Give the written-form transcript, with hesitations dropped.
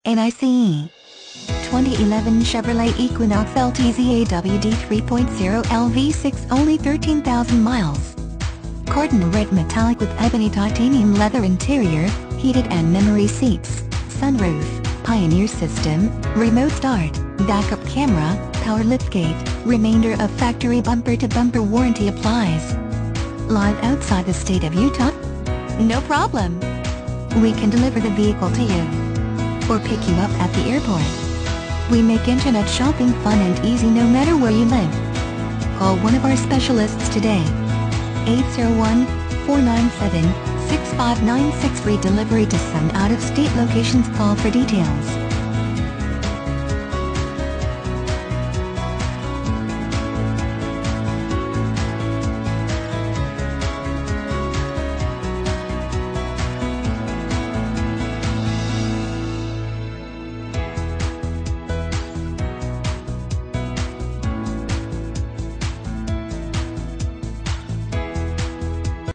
NICE 2011 Chevrolet Equinox LTZ AWD 3.0 LV6, only 13,000 miles. Cardinal red metallic with ebony titanium leather interior, heated and memory seats, sunroof, Pioneer system, remote start, backup camera, power liftgate, remainder of factory bumper-to-bumper warranty applies. Live outside the state of Utah? No problem. We can deliver the vehicle to you or pick you up at the airport. We make internet shopping fun and easy no matter where you live. Call one of our specialists today. 801-497-6596. Free delivery to some out-of-state locations. Call for details.